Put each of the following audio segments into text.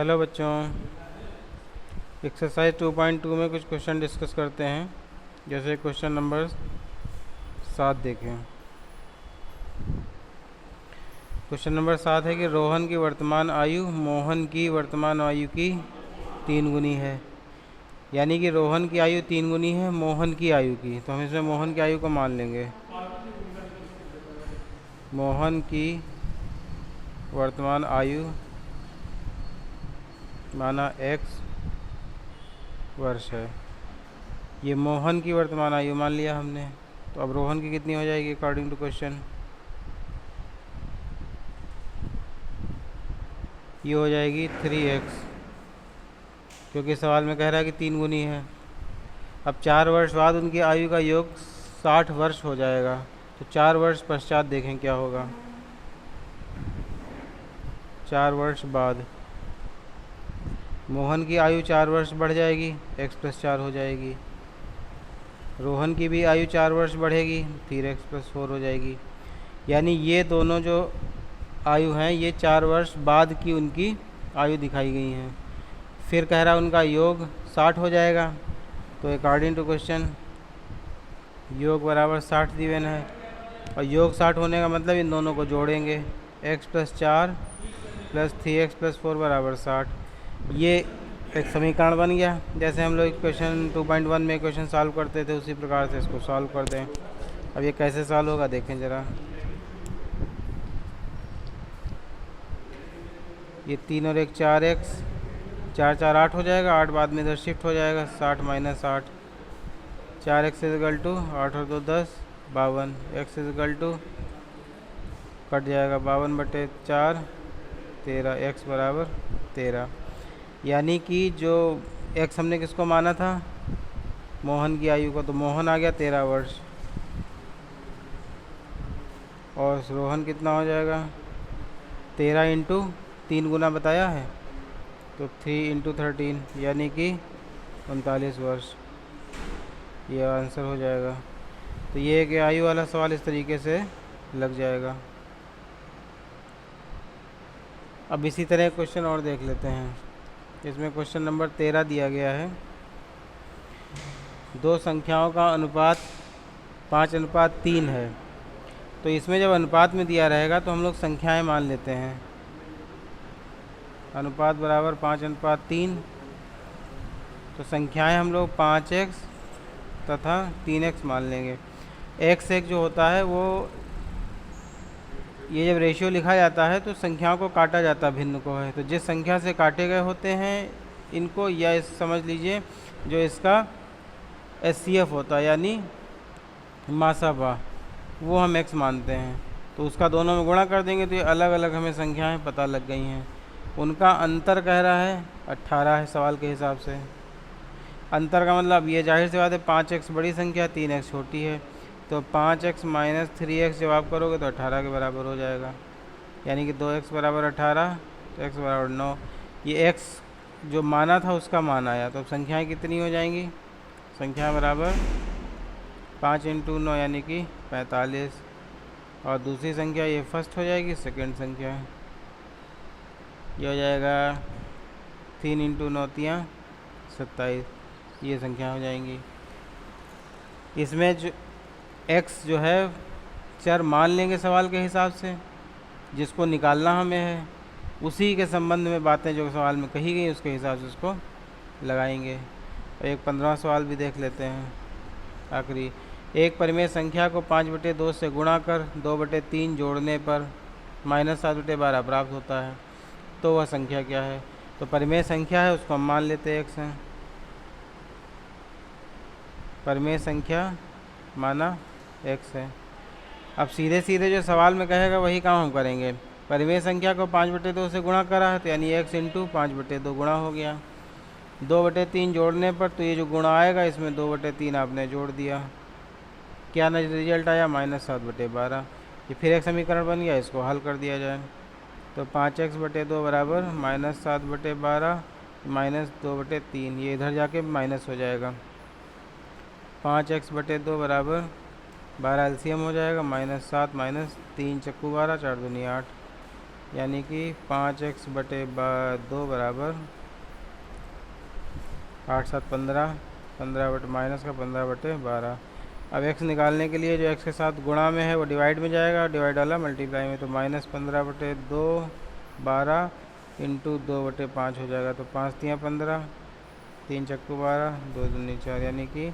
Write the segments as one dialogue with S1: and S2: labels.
S1: Hello बच्चों, exercise 2.2 में कुछ क्वेश्चन डिस्कस करते हैं। जैसे क्वेश्चन नंबर 7 देखें। क्वेश्चन नंबर 7 है कि रोहन की वर्तमान आयु मोहन की वर्तमान आयु की 3 गुनी है। यानी कि रोहन की आयु 3 गुनी है मोहन की आयु की, तो हम इसमें मोहन की आयु को मान लेंगे। मोहन की वर्तमान आयु माना x वर्ष है। ये मोहन की वर्तमान आयु मान लिया हमने। तो अब रोहन की कितनी हो जाएगी अकॉर्डिंग टू क्वेश्चन? ये हो जाएगी 3x, क्योंकि सवाल में कह रहा है कि 3 गुनी है। अब 4 वर्ष बाद उनकी आयु का योग 60 वर्ष हो जाएगा। तो 4 वर्ष पश्चात देखें क्या होगा। 4 वर्ष बाद मोहन की आयु 4 वर्ष बढ़ जाएगी, x+4 हो जाएगी। रोहन की भी आयु 4 वर्ष बढ़ेगी, फिर x+4 हो जाएगी। यानी ये दोनों जो आयु हैं ये 4 वर्ष बाद की उनकी आयु दिखाई गई हैं। फिर कह रहा उनका योग 60 हो जाएगा। तो अकॉर्डिंग टू क्वेश्चन योग बराबर 60 दिवेन है, और योग 60 होने का मतलब इन दोनों को जोड़ेंगे, x+4 + 3x+4 बराबर 60। ये एक समीकरण बन गया। जैसे हम लोग क्वेश्चन 2.1 में क्वेश्चन सॉल्व करते थे उसी प्रकार से इसको सॉल्व कर दें। अब ये कैसे सॉल्व होगा देखें ज़रा। ये 3 और 1 4x, 4 4 8 हो जाएगा। 8 बाद में इधर शिफ्ट हो जाएगा, 60 - 8। 4x = 8 और 2 10, 52। x कट जाएगा 52/4, 13। x बराबर 13। यानी कि जो x हमने किसको माना था, मोहन की आयु को, तो मोहन आ गया 13 वर्ष। और रोहन कितना हो जाएगा, 13 × 3 गुना बताया है, तो 3 × 13 यानी कि 39 वर्ष। ये आंसर हो जाएगा। तो ये एक आयु वाला सवाल इस तरीके से लग जाएगा। अब इसी तरह क्वेश्चन और देख लेते हैं। इसमें क्वेश्चन नंबर 13 दिया गया है। दो संख्याओं का अनुपात 5:3 है। तो इसमें जब अनुपात में दिया रहेगा तो हम लोग संख्याएं मान लेते हैं। अनुपात बराबर 5:3, तो संख्याएं हम लोग 5x तथा 3x मान लेंगे। x एक जो होता है वो, ये जब रेशियो लिखा जाता है तो संख्याओं को काटा जाता है, भिन्न को है। तो जिस संख्या से काटे गए होते हैं इनको, या इस समझ लीजिए जो इसका SCF होता है यानी मासाबा, वो हम x मानते हैं। तो उसका दोनों में गुणा कर देंगे तो ये अलग अलग हमें संख्याएं पता लग गई हैं। उनका अंतर कह रहा है 18 है सवाल के हिसाब से। अंतर का मतलब ये जाहिर सी बात है 5x बड़ी संख्या, 3x छोटी है। तो 5x - 3x जब आप करोगे तो 18 के बराबर हो जाएगा। यानी कि 2x बराबर 18, तो x बराबर 9। ये x जो माना था उसका मान आया। तो अब संख्याएँ कितनी हो जाएंगी, संख्या बराबर 5 × 9 यानी कि 45। और दूसरी संख्या ये फर्स्ट हो जाएगी, सेकंड संख्या ये हो जाएगा 3 × 9 = 27। ये संख्या हो जाएंगी। इसमें जो x जो है चर मान लेंगे सवाल के हिसाब से, जिसको निकालना हमें है उसी के संबंध में बातें जो सवाल में कही गई उसके हिसाब से उसको लगाएंगे। और एक 15वां सवाल भी देख लेते हैं आखिरी। एक परिमेय संख्या को 5/2 से गुणा कर 2/3 जोड़ने पर -7/12 प्राप्त होता है। तो वह संख्या क्या है? तो परिमेय संख्या है उसको हम मान लेते हैं x है। परिमेय संख्या माना x है। अब सीधे सीधे जो सवाल में कहेगा वही काम हम करेंगे। परिमेय संख्या को 5/2 से गुणा करा है तो यानी x × 5/2 गुणा हो गया। 2/3 जोड़ने पर तो ये जो गुणा आएगा इसमें 2/3 आपने जोड़ दिया। क्या रिजल्ट आया, -7/12। ये फिर एक समीकरण बन गया, इसको हल कर दिया जाए तो 5x/2 बराबर -7/12 -2/3। ये इधर जाके माइनस हो जाएगा। 5x/2 बराबर 12 LCM हो जाएगा, -7 - 3 × 12 = 4 × 2 = 8। यानी कि 5x बटे 2 बराबर 8 7 15, 15 बटे माइनस का 15 बटे 12। अब x निकालने के लिए जो x के साथ गुणा में है वो डिवाइड में जाएगा, डिवाइड वाला मल्टीप्लाई में, तो माइनस 15 बटे 2 12 इंटू 2 बटे 5 हो जाएगा। तो 5 तियाँ 15, 3 चक्कू 12, 2 दूनी 4, यानी कि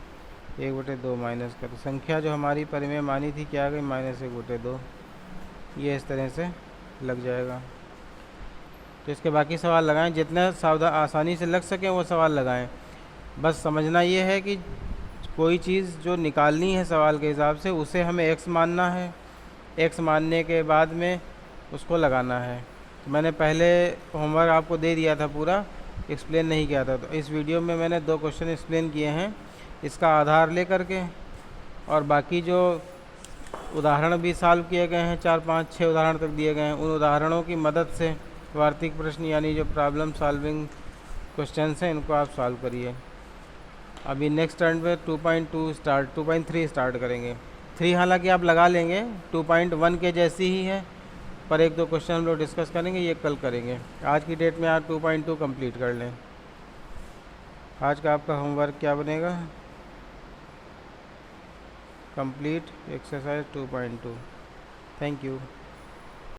S1: 1 बटे 2 माइनस का। तो संख्या जो हमारी परिमेय मानी थी क्या आ गई, -1 बटे 2। ये इस तरह से लग जाएगा। तो इसके बाकी सवाल लगाएं, जितना सावधान आसानी से लग सकें वो सवाल लगाएं। बस समझना ये है कि कोई चीज़ जो निकालनी है सवाल के हिसाब से उसे हमें x मानना है, x मानने के बाद में उसको लगाना है। तो मैंने पहले होमवर्क आपको दे दिया था, पूरा एक्सप्लेन नहीं किया था, तो इस वीडियो में मैंने 2 क्वेश्चन एक्सप्लेन किए हैं इसका आधार ले करके, और बाकी जो उदाहरण भी सॉल्व किए गए हैं, 4 5 6 उदाहरण तक दिए गए हैं, उन उदाहरणों की मदद से वार्षिक प्रश्न यानी जो प्रॉब्लम सॉल्विंग क्वेश्चंस हैं इनको आप सॉल्व करिए। अभी नेक्स्ट टर्न पे 2.3 स्टार्ट करेंगे। 3 हालांकि आप लगा लेंगे, 2.1 के जैसी ही है, पर 1-2 क्वेश्चन हम लोग डिस्कस करेंगे, ये कल करेंगे। आज की डेट में आप 2.2 कंप्लीट कर लें। आज का आपका होमवर्क क्या बनेगा, कंप्लीट एक्सरसाइज 2.2। Thank you.